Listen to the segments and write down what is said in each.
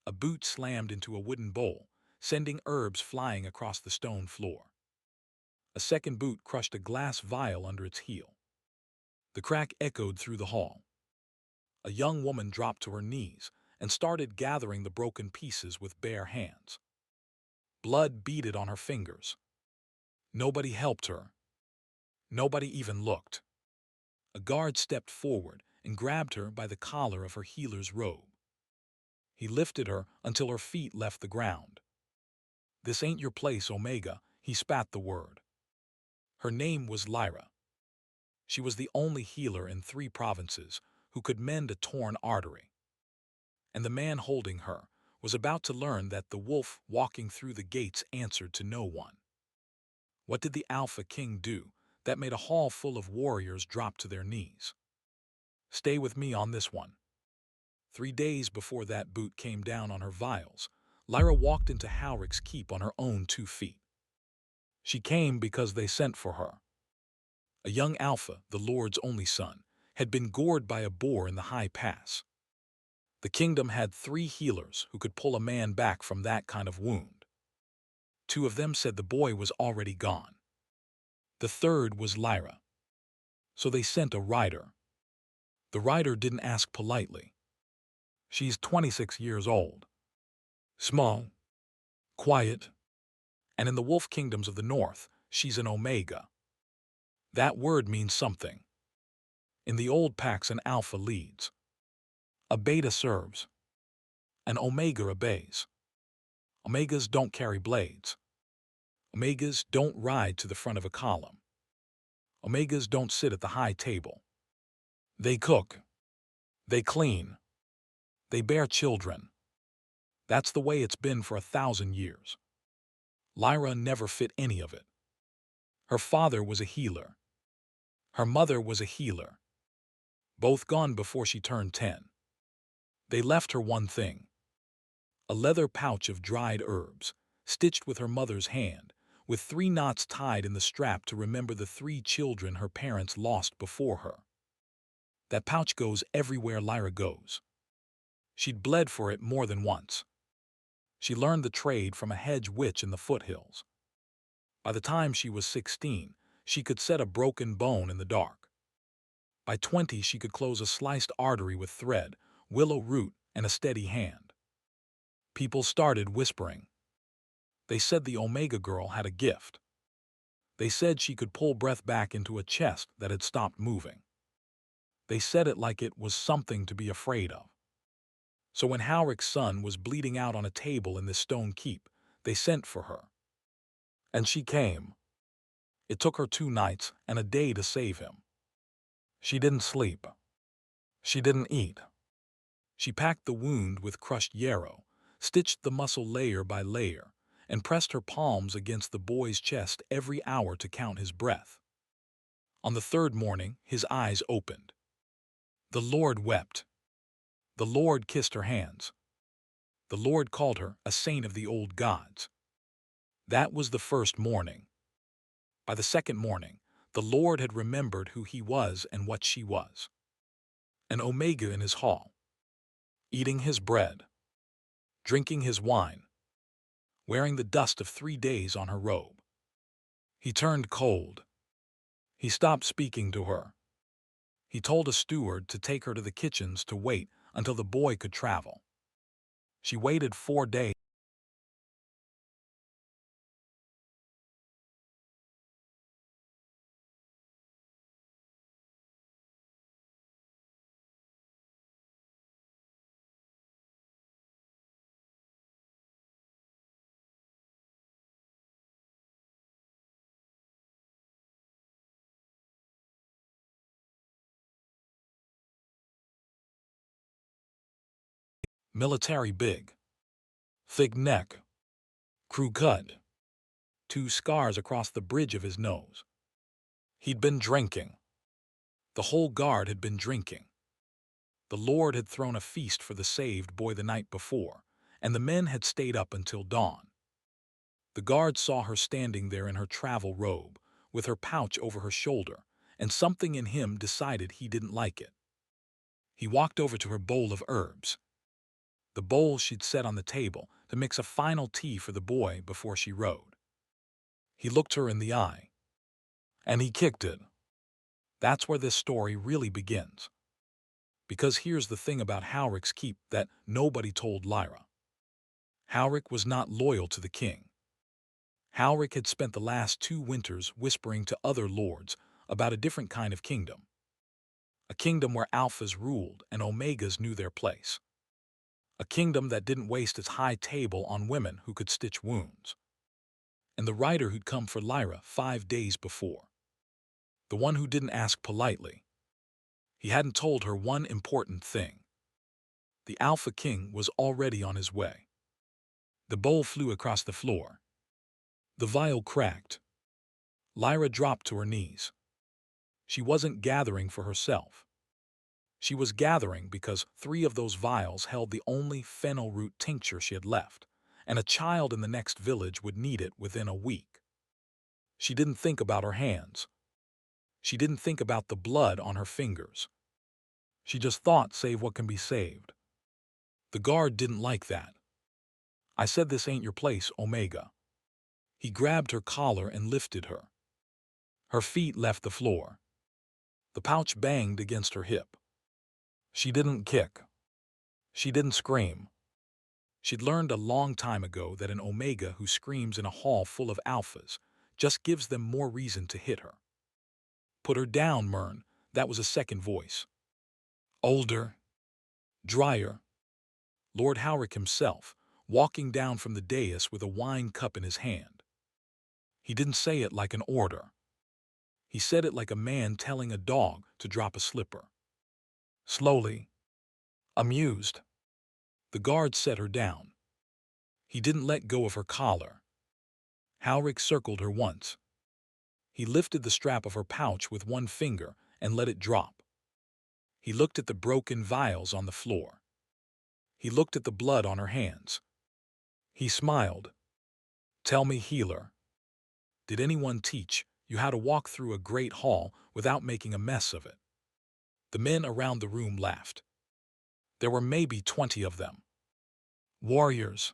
A boot slammed into a wooden bowl, sending herbs flying across the stone floor. A second boot crushed a glass vial under its heel. The crack echoed through the hall. A young woman dropped to her knees and started gathering the broken pieces with bare hands. Blood beaded on her fingers. Nobody helped her. Nobody even looked. A guard stepped forward and grabbed her by the collar of her healer's robe. He lifted her until her feet left the ground. "This ain't your place, Omega," he spat the word. Her name was Lyra. She was the only healer in 3 provinces who could mend a torn artery. And the man holding her was about to learn that the wolf walking through the gates answered to no one. What did the Alpha King do that made a hall full of warriors drop to their knees? Stay with me on this one. 3 days before that boot came down on her vials, Lyra walked into Howrick's keep on her own 2 feet. She came because they sent for her. A young Alpha, the Lord's only son, had been gored by a boar in the High Pass. The kingdom had 3 healers who could pull a man back from that kind of wound. 2 of them said the boy was already gone. The third was Lyra. So they sent a rider. The rider didn't ask politely. She's 26 years old. Small. Quiet. And in the wolf kingdoms of the north, she's an Omega. That word means something. In the old packs, an Alpha leads. A Beta serves. An Omega obeys. Omegas don't carry blades. Omegas don't ride to the front of a column. Omegas don't sit at the high table. They cook. They clean. They bear children. That's the way it's been for 1,000 years. Lyra never fit any of it. Her father was a healer. Her mother was a healer. Both gone before she turned 10. They left her one thing. A leather pouch of dried herbs, stitched with her mother's hand, with 3 knots tied in the strap to remember the 3 children her parents lost before her. That pouch goes everywhere Lyra goes. She'd bled for it more than once. She learned the trade from a hedge witch in the foothills. By the time she was 16, she could set a broken bone in the dark. By 20, she could close a sliced artery with thread, willow root, and a steady hand. People started whispering. They said the Omega girl had a gift. They said she could pull breath back into a chest that had stopped moving. They said it like it was something to be afraid of. So when Howrick's son was bleeding out on a table in this stone keep, they sent for her. And she came. It took her 2 nights and a day to save him. She didn't sleep. She didn't eat. She packed the wound with crushed yarrow, stitched the muscle layer by layer, and pressed her palms against the boy's chest every hour to count his breath. On the 3rd morning, his eyes opened. The Lord wept. The Lord kissed her hands. The Lord called her a saint of the old gods. That was the 1st morning. By the 2nd morning, the Lord had remembered who he was and what she was. An Omega in his hall, eating his bread, drinking his wine, wearing the dust of 3 days on her robe. He turned cold. He stopped speaking to her. He told a steward to take her to the kitchens to wait until the boy could travel. She waited 4 days. Military big. Thick neck. Crew cut. 2 scars across the bridge of his nose. He'd been drinking. The whole guard had been drinking. The Lord had thrown a feast for the saved boy the night before, and the men had stayed up until dawn. The guard saw her standing there in her travel robe, with her pouch over her shoulder, and something in him decided he didn't like it. He walked over to her bowl of herbs. the bowl she'd set on the table to mix a final tea for the boy before she rode. He looked her in the eye, and he kicked it. That's where this story really begins. Because here's the thing about Howrick's keep that nobody told Lyra. Howrick was not loyal to the king. Howrick had spent the last 2 winters whispering to other lords about a different kind of kingdom. A kingdom where alphas ruled and omegas knew their place. A kingdom that didn't waste its high table on women who could stitch wounds. And the rider who'd come for Lyra 5 days before. The one who didn't ask politely. He hadn't told her one important thing. The Alpha King was already on his way. The bowl flew across the floor. The vial cracked. Lyra dropped to her knees. She wasn't gathering for herself. She was gathering because 3 of those vials held the only fennel root tincture she had left, and a child in the next village would need it within a week. She didn't think about her hands. She didn't think about the blood on her fingers. She just thought, save what can be saved. The guard didn't like that. I said, this ain't your place, Omega. He grabbed her collar and lifted her. Her feet left the floor. The pouch banged against her hip. She didn't kick. She didn't scream. She'd learned a long time ago that an Omega who screams in a hall full of alphas just gives them more reason to hit her. Put her down, Myrn. That was a second voice. Older. Drier. Lord Howrick himself, walking down from the dais with a wine cup in his hand. He didn't say it like an order. He said it like a man telling a dog to drop a slipper. Slowly. Amused. The guard set her down. He didn't let go of her collar. Howrick circled her once. He lifted the strap of her pouch with one finger and let it drop. He looked at the broken vials on the floor. He looked at the blood on her hands. He smiled. Tell me, healer, did anyone teach you how to walk through a great hall without making a mess of it? The men around the room laughed. There were maybe 20 of them. Warriors.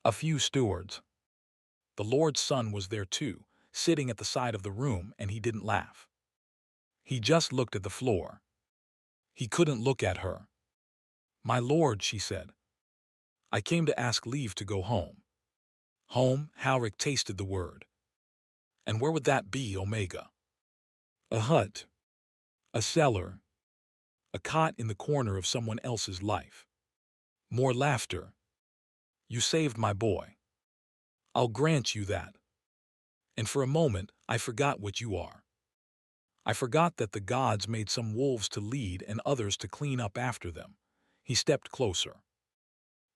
A few stewards. The Lord's son was there too, sitting at the side of the room, and he didn't laugh. He just looked at the floor. He couldn't look at her. My lord, she said. I came to ask leave to go home. Home, Howrick tasted the word. And where would that be, Omega? A hut. A cellar. A cot in the corner of someone else's life. More laughter. You saved my boy. I'll grant you that. And for a moment, I forgot what you are. I forgot that the gods made some wolves to lead and others to clean up after them. He stepped closer.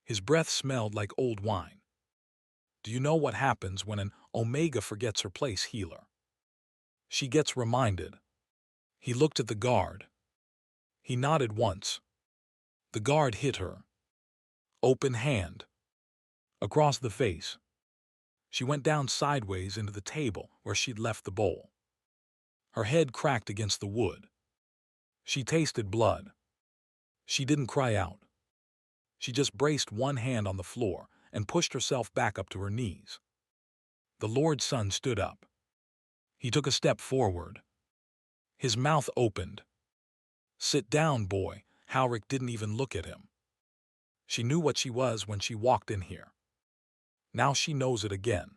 His breath smelled like old wine. Do you know what happens when an Omega forgets her place, healer? She gets reminded. He looked at the guard. He nodded once. The guard hit her. Open hand. Across the face. She went down sideways into the table where she'd left the bowl. Her head cracked against the wood. She tasted blood. She didn't cry out. She just braced one hand on the floor and pushed herself back up to her knees. The Lord's son stood up. He took a step forward. His mouth opened. Sit down, boy. Howrick didn't even look at him. She knew what she was when she walked in here. Now she knows it again.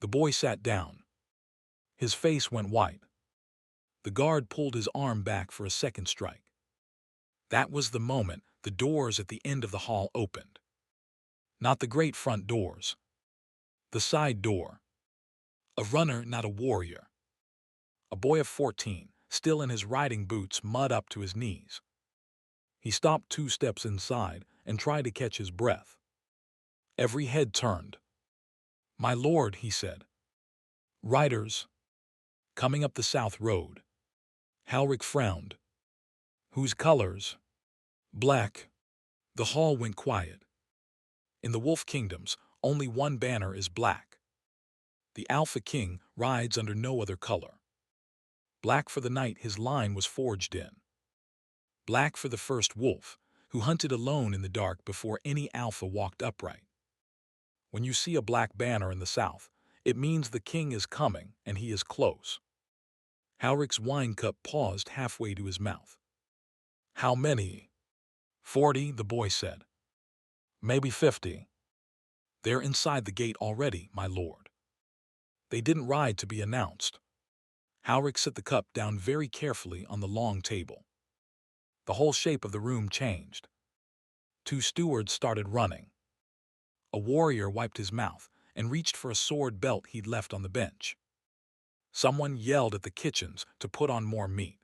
The boy sat down. His face went white. The guard pulled his arm back for a second strike. That was the moment the doors at the end of the hall opened. Not the great front doors. The side door. A runner, not a warrior. A boy of 14, still in his riding boots, mud up to his knees. He stopped 2 steps inside and tried to catch his breath. Every head turned. My lord, he said. Riders. Coming up the south road. Howrick frowned. Whose colors? Black. The hall went quiet. In the Wolf Kingdoms, only one banner is black. The Alpha King rides under no other color. Black for the night his line was forged in. Black for the first wolf, who hunted alone in the dark before any alpha walked upright. When you see a black banner in the south, it means the king is coming and he is close. Howrick's wine cup paused halfway to his mouth. How many? 40, the boy said. Maybe 50. They're inside the gate already, my lord. They didn't ride to be announced. Howrick set the cup down very carefully on the long table. The whole shape of the room changed. 2 stewards started running. A warrior wiped his mouth and reached for a sword belt he'd left on the bench. Someone yelled at the kitchens to put on more meat.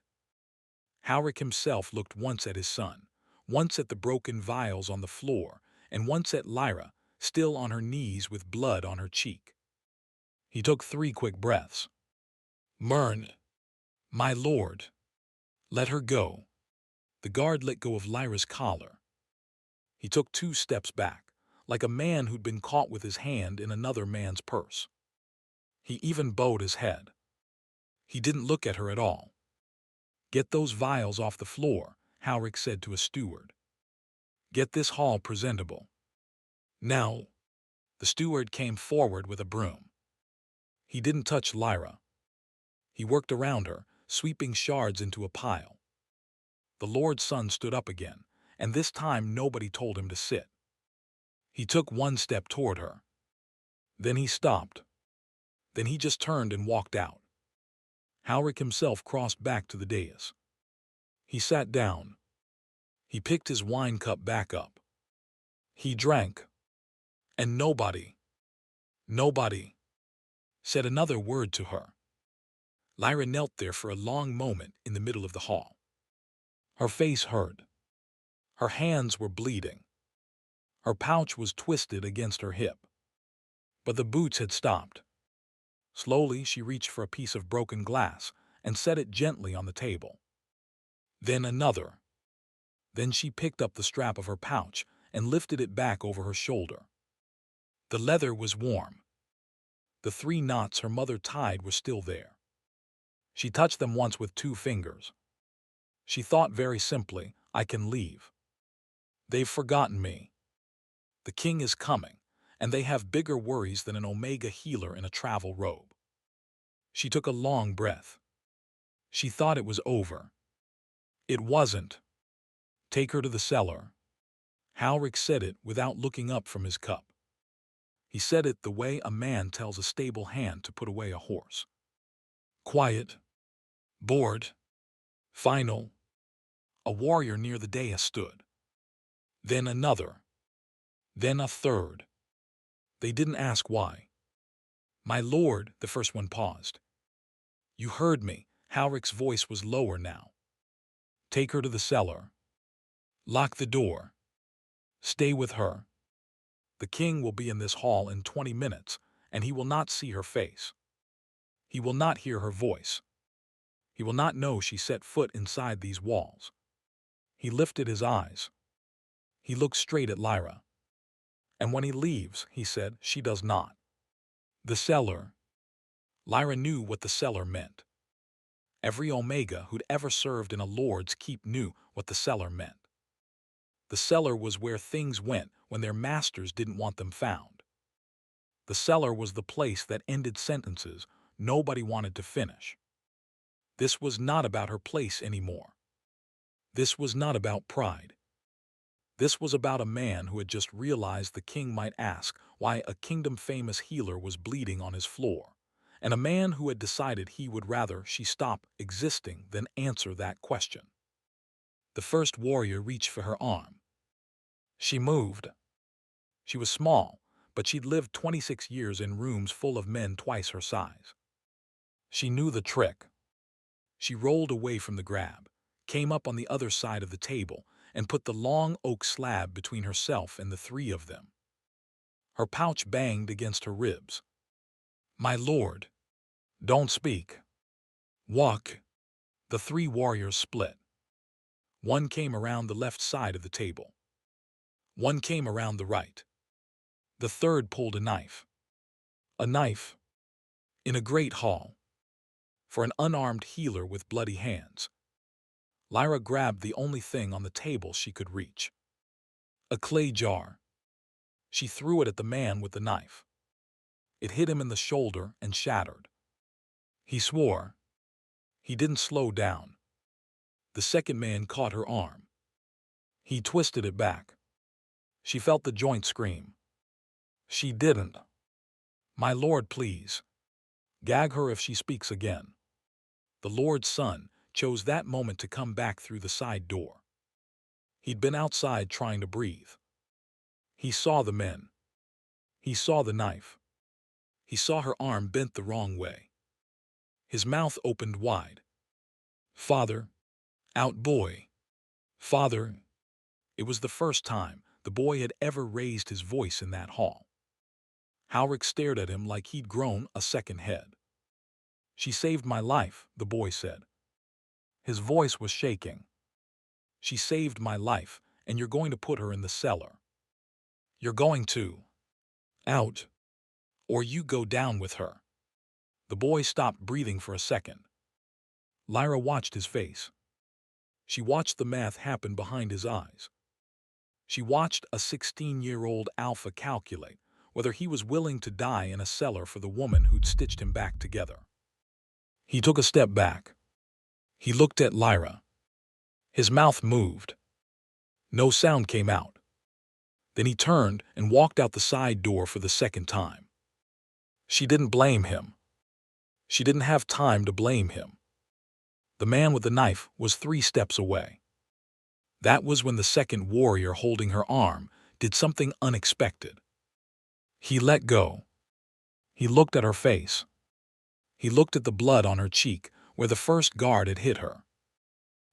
Howrick himself looked once at his son, once at the broken vials on the floor, and once at Lyra, still on her knees with blood on her cheek. He took 3 quick breaths. Mern, my lord. Let her go. The guard let go of Lyra's collar. He took 2 steps back, like a man who'd been caught with his hand in another man's purse. He even bowed his head. He didn't look at her at all. Get those vials off the floor, Howrick said to a steward. Get this hall presentable. Now, the steward came forward with a broom. He didn't touch Lyra. He worked around her, sweeping shards into a pile. The Lord's son stood up again, and this time nobody told him to sit. He took 1 step toward her. Then he stopped. Then he just turned and walked out. Howrick himself crossed back to the dais. He sat down. He picked his wine cup back up. He drank. And nobody said another word to her. Lyra knelt there for a long moment in the middle of the hall. Her face hurt. Her hands were bleeding. Her pouch was twisted against her hip. But the boots had stopped. Slowly, she reached for a piece of broken glass and set it gently on the table. Then another. Then she picked up the strap of her pouch and lifted it back over her shoulder. The leather was warm. The 3 knots her mother tied were still there. She touched them once with 2 fingers. She thought very simply, I can leave. They've forgotten me. The king is coming, and they have bigger worries than an Omega healer in a travel robe. She took a long breath. She thought it was over. It wasn't. Take her to the cellar. Howrick said it without looking up from his cup. He said it the way a man tells a stable hand to put away a horse. Quiet. Bored. Final. A warrior near the dais stood. Then another. Then a third. They didn't ask why. My lord, the first one paused. You heard me. Howrick's voice was lower now. Take her to the cellar. Lock the door. Stay with her. The king will be in this hall in 20 minutes, and he will not see her face. He will not hear her voice. He will not know she set foot inside these walls. He lifted his eyes. He looked straight at Lyra. And when he leaves, he said, she does not. The cellar. Lyra knew what the cellar meant. Every Omega who'd ever served in a Lord's Keep knew what the cellar meant. The cellar was where things went when their masters didn't want them found. The cellar was the place that ended sentences nobody wanted to finish. This was not about her place anymore. This was not about pride. This was about a man who had just realized the king might ask why a kingdom-famous healer was bleeding on his floor, and a man who had decided he would rather she stop existing than answer that question. The first warrior reached for her arm. She moved. She was small, but she'd lived 26 years in rooms full of men twice her size. She knew the trick. She rolled away from the grab, came up on the other side of the table, and put the long oak slab between herself and the 3 of them. Her pouch banged against her ribs. My lord, don't speak. Walk. The 3 warriors split. One came around the left side of the table. One came around the right. The third pulled a knife. A knife. In a great hall. For an unarmed healer with bloody hands. Lyra grabbed the only thing on the table she could reach. A clay jar. She threw it at the man with the knife. It hit him in the shoulder and shattered. He swore. He didn't slow down. The second man caught her arm. He twisted it back. She felt the joint scream. She didn't. My lord, please. Gag her if she speaks again. The Lord's son chose that moment to come back through the side door. He'd been outside trying to breathe. He saw the men. He saw the knife. He saw her arm bent the wrong way. His mouth opened wide. Father, out boy. Father. It was the first time the boy had ever raised his voice in that hall. Howrick stared at him like he'd grown a second head. She saved my life, the boy said. His voice was shaking. She saved my life, and you're going to put her in the cellar. You're going to. Out. Or you go down with her. The boy stopped breathing for a second. Lyra watched his face. She watched the math happen behind his eyes. She watched a 16-year-old alpha calculate whether he was willing to die in a cellar for the woman who'd stitched him back together. He took a step back. He looked at Lyra. His mouth moved. No sound came out. Then he turned and walked out the side door for the second time. She didn't blame him. She didn't have time to blame him. The man with the knife was 3 steps away. That was when the second warrior holding her arm did something unexpected. He let go. He looked at her face. He looked at the blood on her cheek where the first guard had hit her.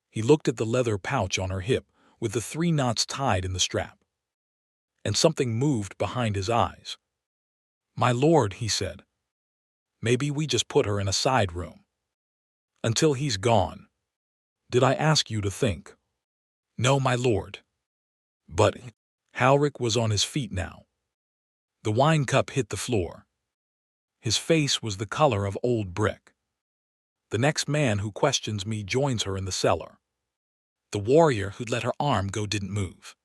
He looked at the leather pouch on her hip with the 3 knots tied in the strap. And something moved behind his eyes. My lord, he said. Maybe we just put her in a side room. Until he's gone. Did I ask you to think? No, my lord. But Howrick was on his feet now. The wine cup hit the floor. His face was the color of old brick. The next man who questions me joins her in the cellar. The warrior who'd let her arm go didn't move.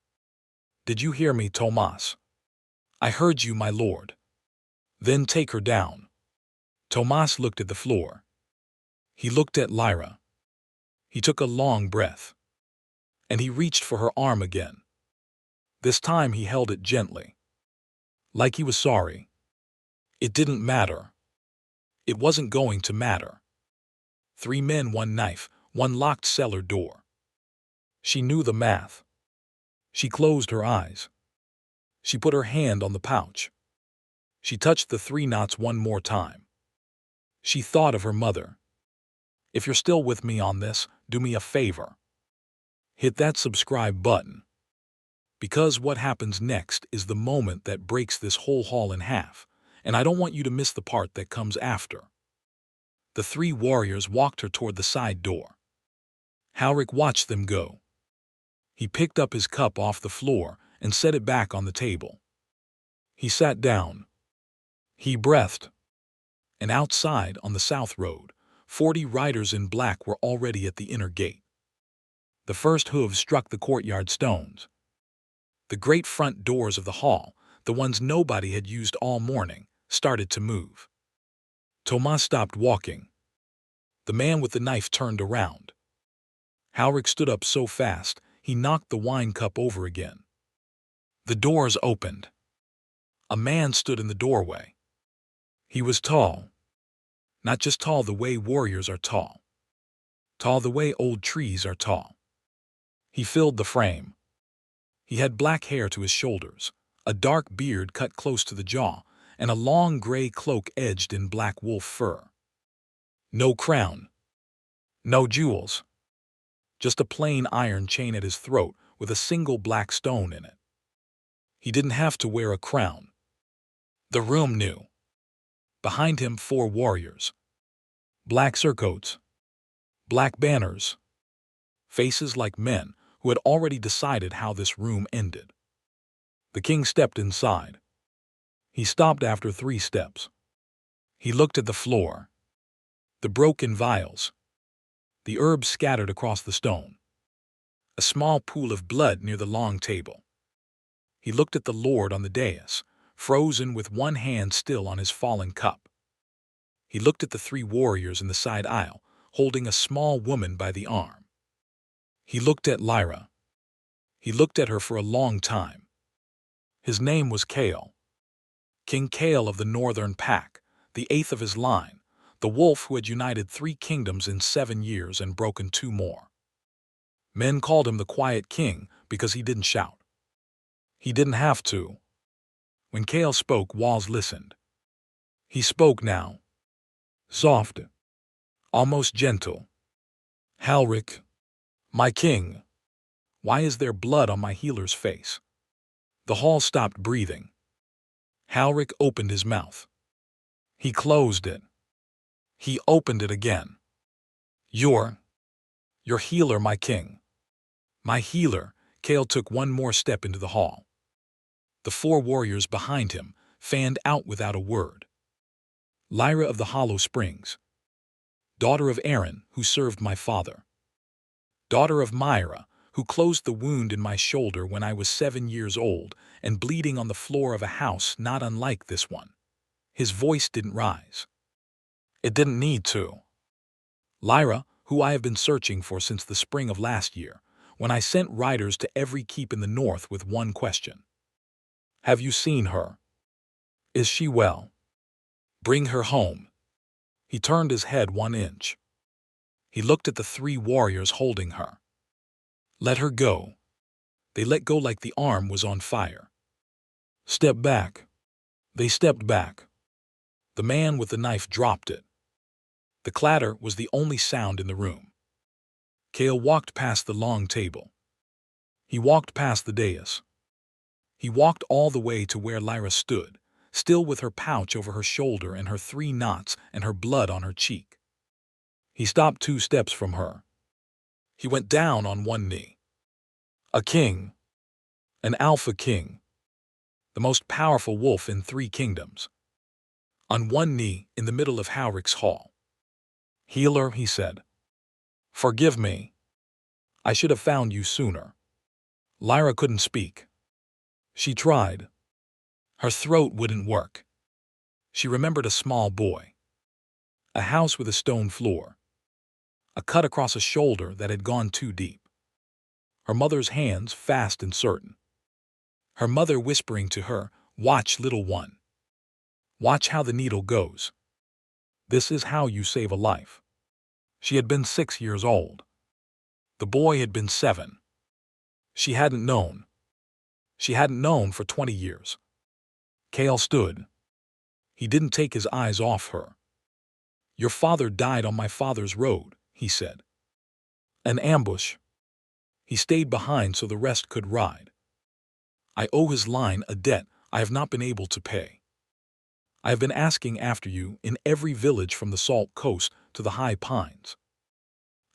Did you hear me, Tomas? I heard you, my lord. Then take her down. Tomas looked at the floor. He looked at Lyra. He took a long breath. And he reached for her arm again. This time he held it gently. Like he was sorry. It didn't matter. It wasn't going to matter. 3 men, 1 knife, 1 locked cellar door. She knew the math. She closed her eyes. She put her hand on the pouch. She touched the 3 knots 1 more time. She thought of her mother. If you're still with me on this, do me a favor. Hit that subscribe button. Because what happens next is the moment that breaks this whole haul in half, and I don't want you to miss the part that comes after. The 3 warriors walked her toward the side door. Howrick watched them go. He picked up his cup off the floor and set it back on the table. He sat down. He breathed. And outside on the south road, 40 riders in black were already at the inner gate. The first hooves struck the courtyard stones. The great front doors of the hall, the ones nobody had used all morning, started to move. Tomas stopped walking. The man with the knife turned around. Howrick stood up so fast, he knocked the wine cup over again. The doors opened. A man stood in the doorway. He was tall. Not just tall the way warriors are tall. Tall the way old trees are tall. He filled the frame. He had black hair to his shoulders, a dark beard cut close to the jaw, and a long gray cloak edged in black wolf fur. No crown. No jewels. Just a plain iron chain at his throat with a single black stone in it. He didn't have to wear a crown. The room knew. Behind him 4 warriors. Black surcoats. Black banners. Faces like men who had already decided how this room ended. The king stepped inside. He stopped after 3 steps. He looked at the floor. The broken vials. The herbs scattered across the stone. a small pool of blood near the long table. He looked at the Lord on the dais, frozen with one hand still on his fallen cup. He looked at the three warriors in the side aisle, holding a small woman by the arm. He looked at Lyra. He looked at her for a long time. His name was Chaol. King Chaol of the Northern Pack, the eighth of his line, the wolf who had united 3 kingdoms in 7 years and broken 2 more. Men called him the Quiet King because he didn't shout. He didn't have to. When Chaol spoke, walls listened. He spoke now. Soft. Almost gentle. Halric, my king. Why is there blood on my healer's face? The hall stopped breathing. Halric opened his mouth. He closed it. He opened it again. Your healer, my king. My healer. Chaol took one more step into the hall. The 4 warriors behind him fanned out without a word. Lyra of the Hollow Springs. Daughter of Aaron, who served my father. Daughter of Myra, who closed the wound in my shoulder when I was 7 years old and bleeding on the floor of a house not unlike this one. His voice didn't rise. It didn't need to. Lyra, who I have been searching for since the spring of last year, when I sent riders to every keep in the north with one question. Have you seen her? Is she well? Bring her home. He turned his head 1 inch. He looked at the 3 warriors holding her. Let her go. They let go like the arm was on fire. Step back. They stepped back. The man with the knife dropped it. The clatter was the only sound in the room. Chaol walked past the long table. He walked past the dais. He walked all the way to where Lyra stood, still with her pouch over her shoulder and her 3 knots and her blood on her cheek. He stopped 2 steps from her. He went down on 1 knee. A king. An alpha king. The most powerful wolf in 3 kingdoms. On 1 knee in the middle of Halric's hall. Healer, he said. Forgive me. I should have found you sooner. Lyra couldn't speak. She tried. Her throat wouldn't work. She remembered a small boy. A house with a stone floor. A cut across a shoulder that had gone too deep. Her mother's hands fast and certain. Her mother whispering to her, watch, little one. Watch how the needle goes. This is how you save a life. She had been 6 years old. The boy had been 7. She hadn't known. She hadn't known for 20 years. Chaol stood. He didn't take his eyes off her. Your father died on my father's road, he said. An ambush. He stayed behind so the rest could ride. I owe his line a debt I have not been able to pay. I have been asking after you in every village from the Salt Coast to the High Pines.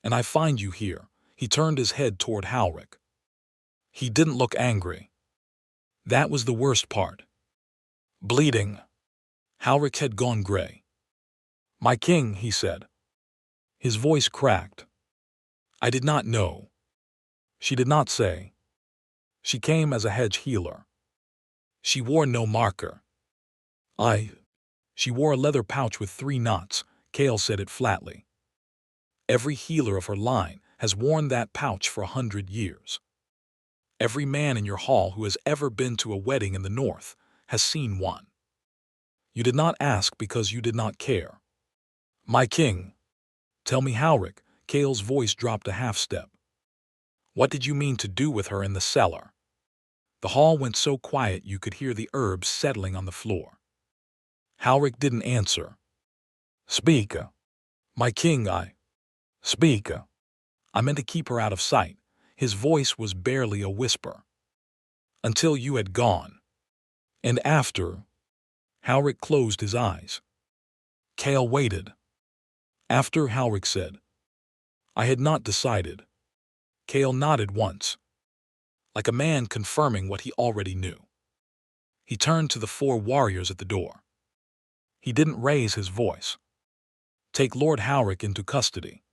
And I find you here. He turned his head toward Halric. He didn't look angry. That was the worst part. Bleeding. Halric had gone gray. My king, he said. His voice cracked. I did not know. She did not say. She came as a hedge healer. She wore no marker. She wore a leather pouch with 3 knots, Chaol said it flatly. Every healer of her line has worn that pouch for 100 years. Every man in your hall who has ever been to a wedding in the north has seen one. You did not ask because you did not care. My king. Tell me, Halric. Chaol's voice dropped a half step. What did you mean to do with her in the cellar? The hall went so quiet you could hear the herbs settling on the floor. Halric didn't answer. Speak. My king, Speak. I meant to keep her out of sight. His voice was barely a whisper. Until you had gone. And after. Halric closed his eyes. Chaol waited. After, Halric said. I had not decided. Chaol nodded once. Like a man confirming what he already knew. He turned to the 4 warriors at the door. He didn't raise his voice. Take Lord Halric into custody.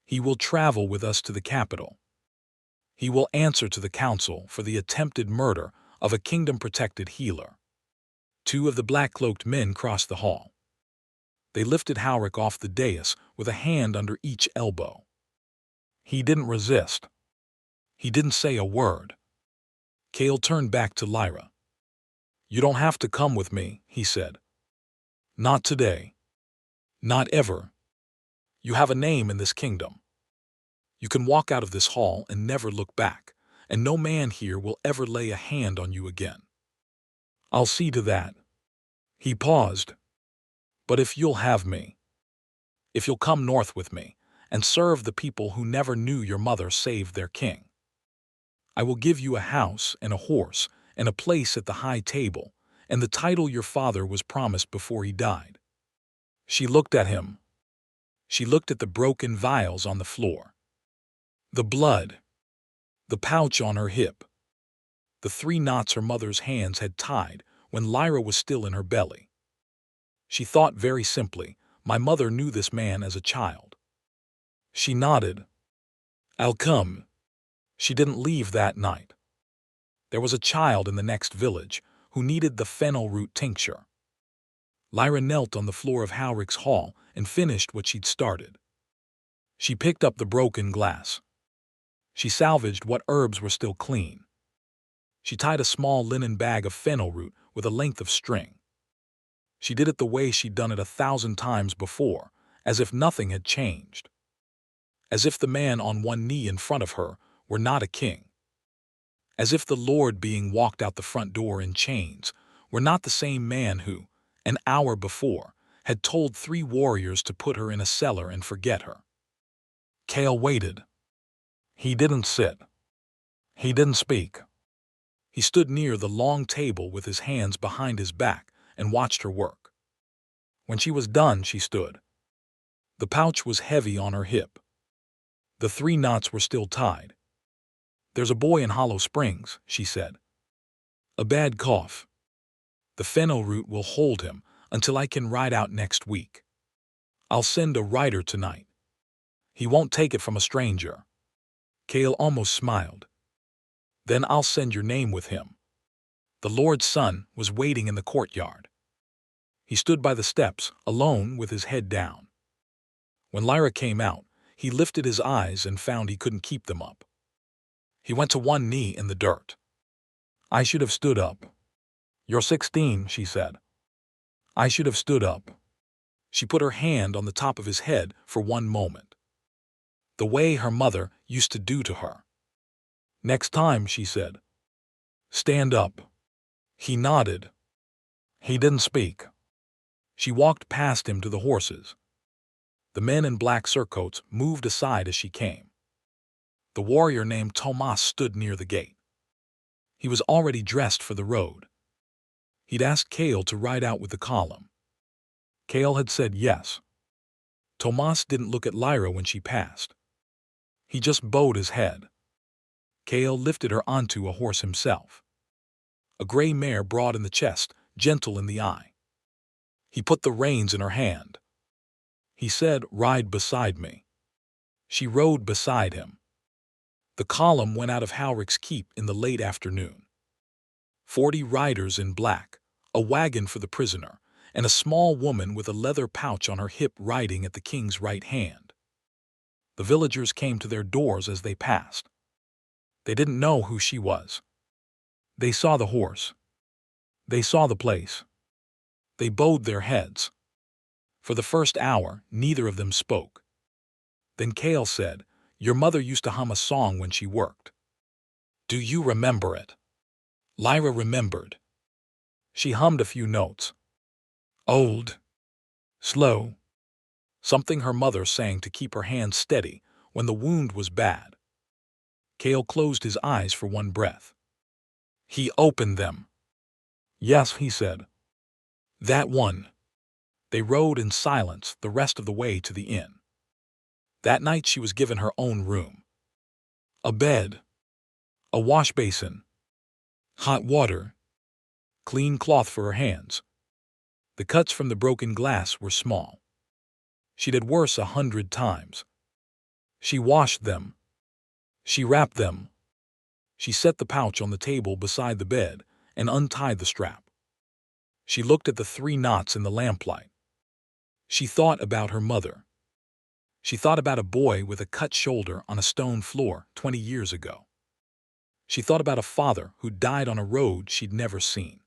He will travel with us to the capital. He will answer to the council for the attempted murder of a kingdom-protected healer. Two of the black-cloaked men crossed the hall. They lifted Howrick off the dais with a hand under each elbow. He didn't resist. He didn't say a word. Cale turned back to Lyra. "You don't have to come with me," he said. "Not today. Not ever. You have a name in this kingdom. You can walk out of this hall and never look back, and no man here will ever lay a hand on you again. I'll see to that." He paused. "But if you'll have me, if you'll come north with me and serve the people who never knew your mother saved their king, I will give you a house and a horse and a place at the high table and the title your father was promised before he died." She looked at him. She looked at the broken vials on the floor, the blood, the pouch on her hip, the 3 knots her mother's hands had tied when Lyra was still in her belly. She thought very simply, my mother knew this man as a child. She nodded. "I'll come." She didn't leave that night. There was a child in the next village who needed the fennel root tincture. Lyra knelt on the floor of Howrick's hall and finished what she'd started. She picked up the broken glass. She salvaged what herbs were still clean. She tied a small linen bag of fennel root with a length of string. She did it the way she'd done it 1,000 times before, as if nothing had changed. As if the man on one knee in front of her were not a king. As if the Lord being walked out the front door in chains were not the same man who, an hour before, had told 3 warriors to put her in a cellar and forget her. Cale waited. He didn't sit. He didn't speak. He stood near the long table with his hands behind his back and watched her work. When she was done, she stood. The pouch was heavy on her hip. The 3 knots were still tied. "There's a boy in Hollow Springs," she said. "A bad cough. The fennel root will hold him until I can ride out next week. I'll send a rider tonight. He won't take it from a stranger." Cale almost smiled. "Then I'll send your name with him." The Lord's son was waiting in the courtyard. He stood by the steps, alone with his head down. When Lyra came out, he lifted his eyes and found he couldn't keep them up. He went to one knee in the dirt. "I should have stood up." "You're 16, she said. "I should have stood up." She put her hand on the top of his head for one moment. The way her mother used to do to her. "Next time," she said. "Stand up." He nodded. He didn't speak. She walked past him to the horses. The men in black surcoats moved aside as she came. The warrior named Tomas stood near the gate. He was already dressed for the road. He'd asked Cale to ride out with the column. Cale had said yes. Tomas didn't look at Lyra when she passed. He just bowed his head. Cale lifted her onto a horse himself. A gray mare broad in the chest, gentle in the eye. He put the reins in her hand. He said, "Ride beside me." She rode beside him. The column went out of Howrick's keep in the late afternoon. 40 riders in black, a wagon for the prisoner, and a small woman with a leather pouch on her hip riding at the king's right hand. The villagers came to their doors as they passed. They didn't know who she was. They saw the horse. They saw the place. They bowed their heads. For the first hour, neither of them spoke. Then Cale said, "Your mother used to hum a song when she worked. Do you remember it?" Lyra remembered. She hummed a few notes. Old. Slow. Something her mother sang to keep her hands steady when the wound was bad. Cale closed his eyes for one breath. He opened them. "Yes," he said. "That one." They rode in silence the rest of the way to the inn. That night she was given her own room. A bed. A wash basin. Hot water. Clean cloth for her hands. The cuts from the broken glass were small. She did worse 100 times. She washed them. She wrapped them. She set the pouch on the table beside the bed and untied the strap. She looked at the 3 knots in the lamplight. She thought about her mother. She thought about a boy with a cut shoulder on a stone floor 20 years ago. She thought about a father who died on a road she'd never seen.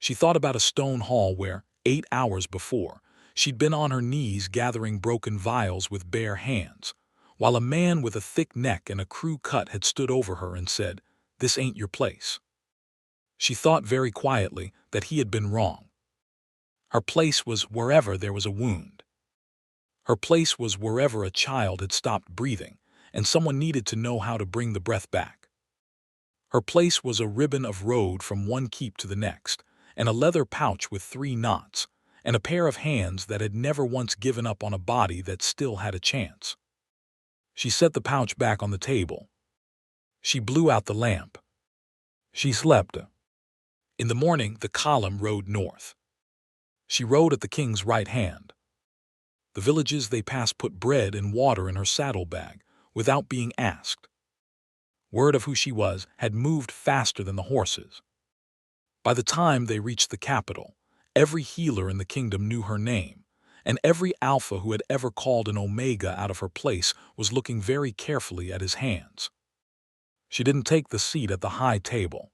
She thought about a stone hall where, 8 hours before, she'd been on her knees gathering broken vials with bare hands, while a man with a thick neck and a crew cut had stood over her and said, "This ain't your place." She thought very quietly that he had been wrong. Her place was wherever there was a wound. Her place was wherever a child had stopped breathing and someone needed to know how to bring the breath back. Her place was a ribbon of road from one keep to the next, and a leather pouch with 3 knots, and a pair of hands that had never once given up on a body that still had a chance. She set the pouch back on the table. She blew out the lamp. She slept. In the morning, the column rode north. She rode at the king's right hand. The villages they passed put bread and water in her saddlebag without being asked. Word of who she was had moved faster than the horses. By the time they reached the capital, every healer in the kingdom knew her name, and every alpha who had ever called an omega out of her place was looking very carefully at his hands. She didn't take the seat at the high table.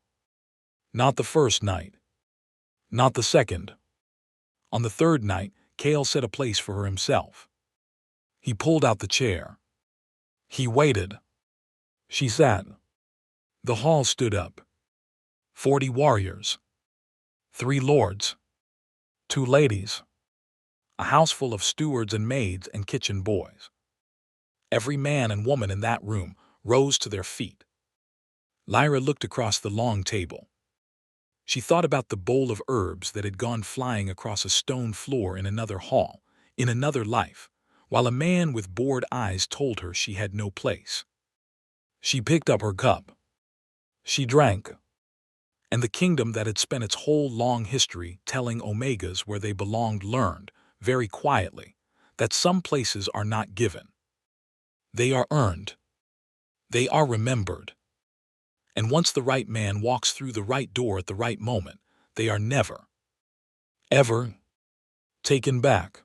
Not the first night. Not the second. On the third night, Kale set a place for her himself. He pulled out the chair. He waited. She sat. The hall stood up. 40 warriors. 3 lords. 2 ladies. A house full of stewards and maids and kitchen boys. Every man and woman in that room rose to their feet. Lyra looked across the long table. She thought about the bowl of herbs that had gone flying across a stone floor in another hall, in another life, while a man with bored eyes told her she had no place. She picked up her cup. She drank. And the kingdom that had spent its whole long history telling omegas where they belonged learned, very quietly, that some places are not given. They are earned. They are remembered. And once the right man walks through the right door at the right moment, they are never, ever taken back.